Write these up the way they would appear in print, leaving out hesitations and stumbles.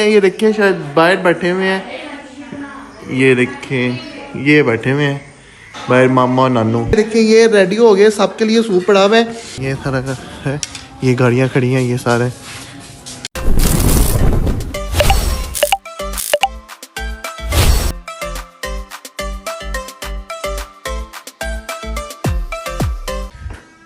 ये देखें शायद बाहर बैठे हुए हैं। ये देखें ये बैठे हुए हैं बाहर मामा और नानू। देखें ये रेडी हो गए, सबके लिए सूप पड़ा हुआ है। ये सारा है, ये गाड़ियाँ खड़ी हैं ये सारे।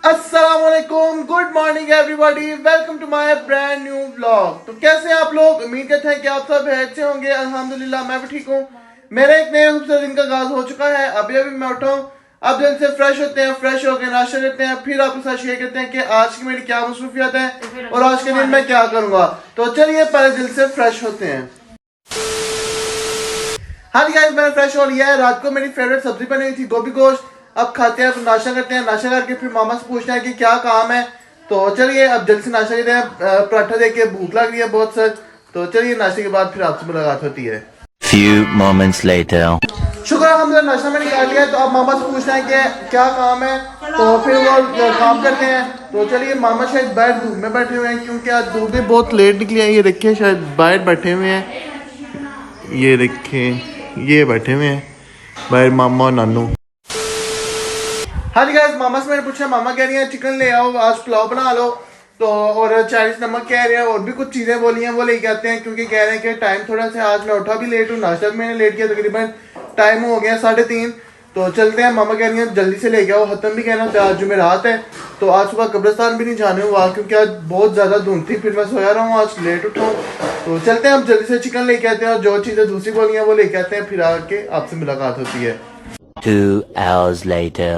अस्सलामुअलैकुम, good morning everybody, welcome to my brand new vlog. तो कैसे हैं आप लोग? उम्मीद करते हैं कि आप सब अच्छे होंगे। अल्हम्दुलिल्लाह मैं भी ठीक हूँ। मेरा एक नए खूबसूरत दिन का आगाज हो चुका है। अभी मैं उठा हूँ, अब दिन से फ्रेश होते हैं, फ्रेश होकर नाश्ता लेते हैं, फिर आपके साथ शेयर करते हैं कि आज की मेरी क्या मसरूफियत है और आज के दिन मैं क्या करूँगा। तो चलिए पहले दिल से फ्रेश होते हैं। हाँ जी गाइस, मैंने फ्रेश हो लिया है। रात को मेरी फेवरेट सब्जी बनी हुई थी गोभी गोश्त। अब खाते हैं, नाश्ता करते हैं, नाश्ता करके फिर मामा से पूछते हैं कि क्या काम है। तो चलिए अब जल्दी से नाश्ता करते हैं। पराठा देख के भूख लग रही है बहुत सर। तो चलिए नाश्ते के बाद फिर आपसे मुलाकात होती है। Few moments later. शुक्र है हमने नाश्ता में निकाल लिया। तो अब मामा से पूछते हैं कि क्या काम है, तो फिर वो काम करते हैं। तो चलिए मामा शायद बाहर धूप में बैठे हुए हैं क्योंकि आज धूप भी बहुत लेट निकली है। ये देखें शायद बाहर बैठे हुए हैं। ये देखें ये बैठे हुए हैं बाहर मामा और नानू। हाँ जी गाइस, मामा से मैंने पूछा, मामा कह रही है चिकन ले आओ, आज पुलाव बना लो। तो और चाइनीज नमक कह रहे हैं, और भी कुछ चीज़ें बोली हैं वो लेके आते हैं क्योंकि कह रहे हैं कि टाइम थोड़ा सा, आज मैं उठा भी लेट हूँ, नाश्ता भी मैंने लेट किया, तकरीबन टाइम हो गया 3:30। तो चलते हैं, मामा कह रही हैं जल्दी से लेके आओ। हतम भी कहना था आज जुमेरात है, तो आज सुबह कब्रिस्तान भी नहीं जाने हुआ क्योंकि आज बहुत ज़्यादा धुंध थी, फिर मैं सोया रहा हूँ, आज लेट उठा हूँ। तो चलते हैं, हम जल्दी से चिकन लेके आते हैं और जो चीज़ें दूसरी बोली हैं वो लेके आते हैं, फिर आके आपसे मुलाकात होती है। 2 hours later.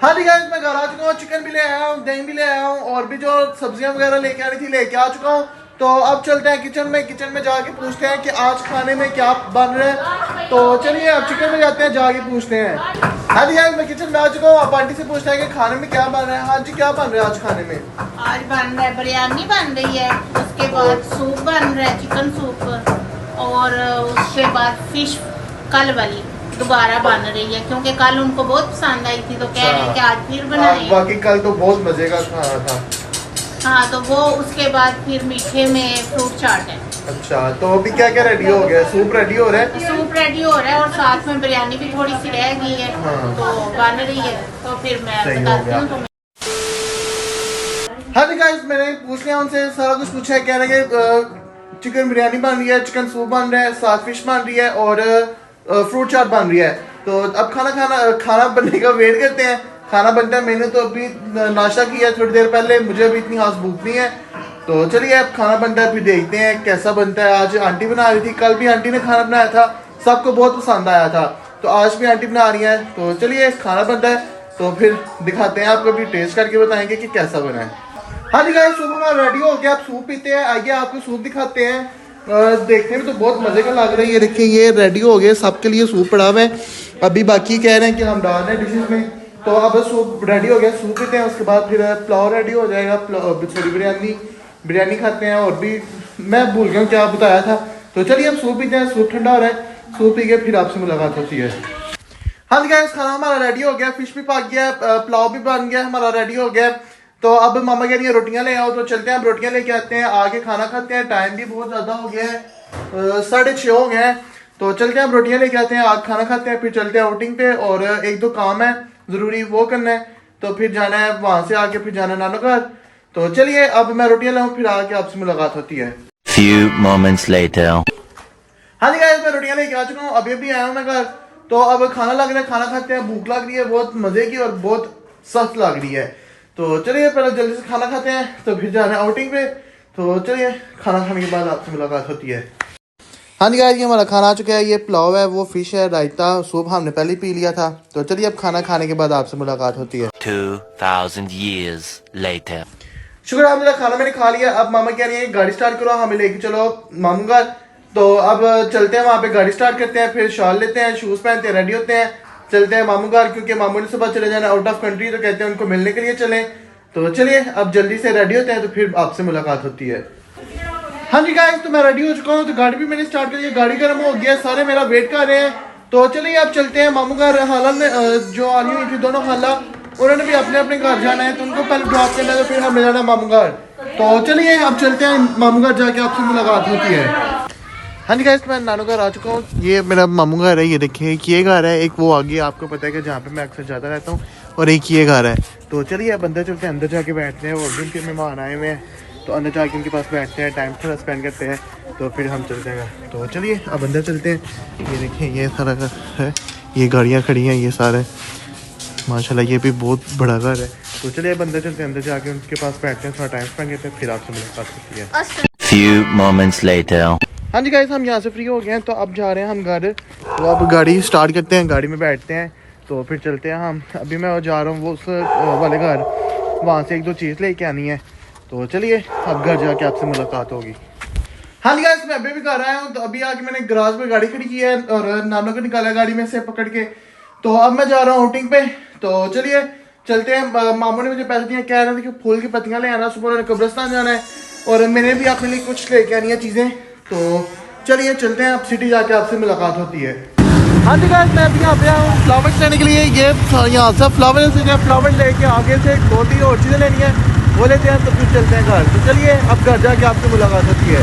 हाँ जी गाइस, मैं घर आ चुका हूँ, चिकन भी ले आया हूँ, दही भी ले आया हूँ, और भी जो सब्जियां वगैरह लेके आनी थी लेके आ चुका हूँ। तो अब चलते हैं किचन में जाके पूछते हैं कि आज खाने में क्या बन रहा है। तो चलिए अब चिकन में जाते हैं, जाके पूछते हैं। हाँ जी गाइस, मैं किचन में आ चुका हूँ। अब आंटी से पूछते हैं कि खाने में क्या बन रहा है। हाँ जी, क्या बन रहा है आज खाने में? आज बन रहा है बिरयानी बन रही है, उसके बाद सूप बन रहा है, चिकन सूप, और उसके बाद फिश कल वाली दोबारा बन रही है क्योंकि कल उनको बहुत पसंद आई थी, तो कह रहे हैं कि आज फिर बनाएं। बाकी कल तो बहुत मजे का खाना था। हाँ, तो वो उसके बाद फिर मीठे में फ्रूट चाट है। अच्छा, तो अभी क्या क्या रेडी हो गया? सूप रेडी हो रहा है, सूप रेडी हो रहा है और साथ में बिरयानी भी थोड़ी सी रह गई है। हाँ। तो बन रही है, तो फिर मैं सही हो बताती गया। हूँ तुम्हें। हाँ जी गाइस, मैंने पूछ लिया उनसे, सारा कुछ पूछा है। कह रहे हैं कि चिकन बिरयानी बन रही है, चिकन सूप बन रहा है, साथ फिश बन रही है और फ्रूट चाट बन रही है। तो अब खाना बनने का वेट करते हैं। खाना बनता है, मैंने तो अभी नाश्ता किया थोड़ी देर पहले, मुझे अभी इतनी खास भूख नहीं है। तो चलिए अब खाना बनता है, फिर देखते हैं कैसा बनता है। आज आंटी बना रही थी, कल भी आंटी ने खाना बनाया था, सबको बहुत पसंद आया था, तो आज भी आंटी बना रही है। तो चलिए खाना बनता है तो फिर दिखाते हैं आपको, भी टेस्ट करके बताएंगे कि कैसा बना है। हाँ जी गाइस, सूप हमारा रेडी हो गया, आप सूप पीते हैं। आइए आपको सूप दिखाते हैं। देखने में तो बहुत मजे का लग रहा है। ये देखिए ये रेडी हो गए, सबके लिए सूप पड़ा हुआ है। अभी बाकी कह रहे हैं कि हम डाल रहे हैं डिशेस में। तो अब सूप रेडी हो गया, सूप पीते हैं, उसके बाद फिर पुलाव रेडी हो जाएगा। सॉरी बिरयानी खाते हैं। और भी मैं भूल गया हूँ क्या बताया था। तो चलिए अब सूप पीते हैं, सूप ठंडा हो रहा है, सूप पी के फिर आपसे मुलाकात होती है। हाँ जी गाइस, खाना हमारा रेडी हो गया, फिश भी पक गया, पुलाव भी बन गया, हमारा रेडी हो गया। तो अब मामा कह रही है रोटियां ले आओ, तो चलते हैं अब रोटियां लेके आते हैं, आगे खाना खाते हैं। टाइम भी बहुत ज़्यादा हो गया है, 6:30 हो गए हैं। तो चलते हैं अब रोटियां लेके आते हैं, आगे खाना खाते हैं, फिर चलते हैं आउटिंग पे। और एक दो काम है ज़रूरी, वो करना है, तो फिर जाना है वहाँ से आके फिर जाना है नानू घर। तो चलिए अब मैं रोटियां लाऊँ, फिर आके आपसे मुलाकात होती है। Few moments later. हाँ जी गाइस, मैं रोटियां लेके आ चुका हूँ, अभी आया हूँ मैं घर। तो अब खाना लग रहा है, खाना खाते हैं, भूख लग रही है बहुत मज़े की और बहुत सख्त लग रही है। तो चलिए पहले जल्दी से खाना खाते हैं, तो फिर जाना है आउटिंग पे। तो चलिए खाना खाने के बाद आपसे मुलाकात होती है। हाँ जी गाइस, ये हमारा खाना आ चुका है। ये पुलाव है, वो फिश है, रायता, सूप हमने पहले पी लिया था। तो चलिए अब खाना खाने के बाद आपसे मुलाकात होती है। 2000 years later. शुक्र है, मेरा खाना मैंने खा लिया। अब मामा कह रही है गाड़ी स्टार्ट करो, हमें लेके चलो मामू घर। तो अब चलते हैं वहाँ पे, गाड़ी स्टार्ट करते हैं, फिर शॉल लेते हैं, शूज़ पहनते हैं, रेडी होते हैं, चलते हैं मामू घर क्योंकि मामू ने सुबह चले जाना आउट ऑफ कंट्री, तो कहते हैं उनको मिलने के लिए चलें। तो चलिए अब जल्दी से रेडी होते हैं, तो फिर आपसे मुलाकात होती है। हाँ जी गाइस, तो मैं रेडी हो चुका हूँ, तो गाड़ी भी मैंने स्टार्ट करी है, गाड़ी गर्म हो गया, सारे मेरा वेट कर रहे हैं। तो चलिए अब चलते हैं मामू घर। हालान में जो आई हुई थी दोनों खाला, उन्होंने भी अपने अपने घर जाना है, तो उनको पहले ड्रॉप करना है, तो फिर हमें जाना है मामू घर। तो चलिए अब चलते हैं मामू घर, जाके आपसे मुलाकात होती है। हाँ जी गाइस, मैं नानू घर आ चुका हूँ। ये मेरा मामू घर है, ये देखिए एक ये घर है, एक वो आगे आपको पता है कि जहाँ पे मैं अक्सर जाता रहता हूँ, और एक ये घर है। तो चलिए अब अंदर चलते हैं, अंदर जाके बैठते हैं। और भी उनके मेहमान आए हुए हैं, तो अंदर जाके उनके पास बैठते हैं, टाइम थोड़ा स्पेंड करते हैं, तो फिर हम चलते हैं। तो चलिए अब अंदर चलते हैं। ये देखिए ये सारा घर है, ये गाड़ियाँ खड़ी हैं, ये सारे माशाल्लाह, ये भी बहुत बड़ा घर है। तो चलिए अब अंदर चलते हैं, अंदर जाके उनके पास बैठते हैं, थोड़ा टाइम स्पेंड करते हैं, फिर आपसे मुलाकात होती है। Few moments later. हाँ जी गाइस, हम यहाँ से फ्री हो गए हैं, तो अब जा रहे हैं हम घर। तो अब गाड़ी स्टार्ट करते हैं, गाड़ी में बैठते हैं, तो फिर चलते हैं हम। अभी मैं जा रहा हूँ वो उस वाले घर, वहाँ से एक दो चीज़ लेके आनी है। तो चलिए अब घर जाके आपसे मुलाकात होगी। हाँ जी गाइस, मैं अभी भी घर आया हूँ। तो अभी आके मैंने गराज में गाड़ी खड़ी की है और नानू को निकाला गाड़ी में से पकड़ के। तो अब मैं जा रहा हूँ आउटिंग पे। तो चलिए चलते हैं। मामू ने मुझे पैसे दिए, कह रहे थे कि फूल की पत्तियाँ ले आना, सुबह उन्होंने कब्रिस्तान जाना है, और मैंने भी अपने लिए कुछ लेके आनी है चीज़ें। तो चलिए चलते हैं, अब सिटी जाके आपसे मुलाकात होती है। हाँ जी गाइस, मैं अभी यहाँ पे आया हूँ फ्लावर्स लेने के लिए। ये यहाँ से फ्लावर लेके आगे से 2-3 और चीज़ें लेनी है, वो लेते हैं, तो फिर चलते हैं घर। तो चलिए अब घर जाके आपसे मुलाकात होती है।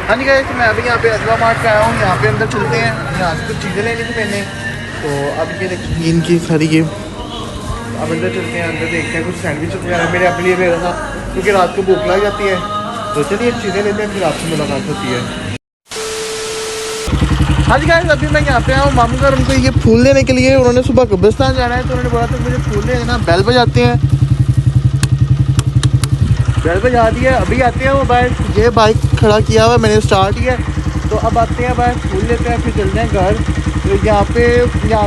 हाँ जी गाइस, मैं अभी यहाँ पे अजवा मार्ट पे आया हूँ, यहाँ पे अंदर चलते हैं, यहाँ से कुछ चीज़ें लेनी थी मैंने। तो अब ये देखिए इनकी सारी ये, अब अंदर चलते हैं, अंदर देखते हैं, कुछ सैंडविच वगैरह मेरे अपने लिए ले रहा था, क्योंकि रात को भूख लग जाती है। तो चलिए चीज़ें लेते हैं, फिर आपसे मुलाकात होती है। हाँ जी गाइस, अभी मैं यहाँ पे आया हूँ मामू घर, उनको ये फूल लेने के लिए। उन्होंने सुबह कब्रिस्तान जाना है, तो उन्होंने बोला था मुझे फूल ले देना। बेल बजाते हैं, बेल बजा दी है, अभी आते हैं वो बाइक, ये बाइक खड़ा किया हुआ है, मैंने स्टार्ट किया है। तो अब आते हैं बाइक, फूल लेते हैं, फिर चलते हैं घर। तो यहाँ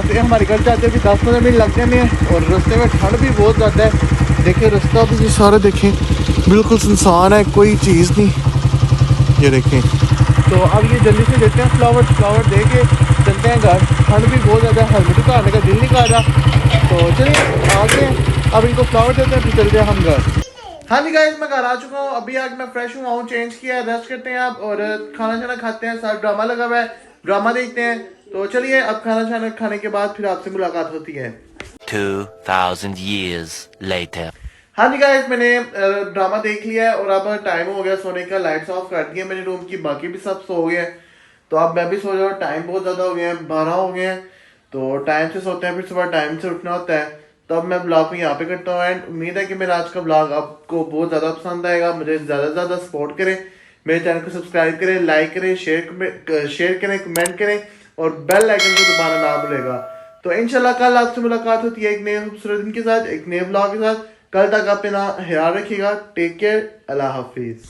से हमारे घर जाते हैं, 10-15 मिनट लग जाते हैं, और रास्ते में ठंड भी बहुत ज़्यादा है। देखिए रास्ता भी, ये सारा देखें बिल्कुल सुनसान है, कोई चीज़ नहीं, ये देखें। तो अब ये जल्दी से देते हैं फ्लावर दे के चलते हैं घर। ठंड भी बहुत ज़्यादा है, हेलमेट उतारने का दिल नहीं कर रहा। तो चलिए आगे अब इनको फ्लावर देते हैं, फिर चलते हैं हम घर। हाँ जी गाइस, मैं घर आ चुका हूँ। अभी आके मैं फ्रेश हुआ हूँ, चेंज किया है, रेस्ट करते हैं आप, और खाना शाना खाते हैं। साथ ड्रामा लगा हुआ है, ड्रामा देखते हैं। तो चलिए अब खाना शाना खाने के बाद फिर आपसे मुलाकात होती है। 2000 years later. हाँ जी गाइस, मैंने ड्रामा देख लिया है, और अब टाइम हो गया सोने का। लाइट्स ऑफ कर दी है मैंने रूम की, बाकी भी सब सो गए हैं। तो अब मैं भी सो जाऊँ, टाइम बहुत ज़्यादा हो गया है, 12 हो गए हैं। तो टाइम से सोते हैं, फिर सुबह टाइम से उठना होता है। तो अब मैं ब्लॉग को यहाँ पे करता हूँ एंड। उम्मीद है कि मेरा आज का ब्लॉग आपको बहुत ज़्यादा पसंद आएगा। मुझे ज़्यादा से ज़्यादा सपोर्ट करें, मेरे चैनल को सब्सक्राइब करें, लाइक करें, शेयर करें, कमेंट करें, और बेल आइकन को दबाना ना भूलेगा। तो इंशाल्लाह कल आपसे मुलाकात होती है एक नए खूबसूरत दिन के साथ, एक नए ब्लॉग के साथ। कल तक अपना ख्याल रखिएगा। टेक केयर, अल्लाह हाफिज़।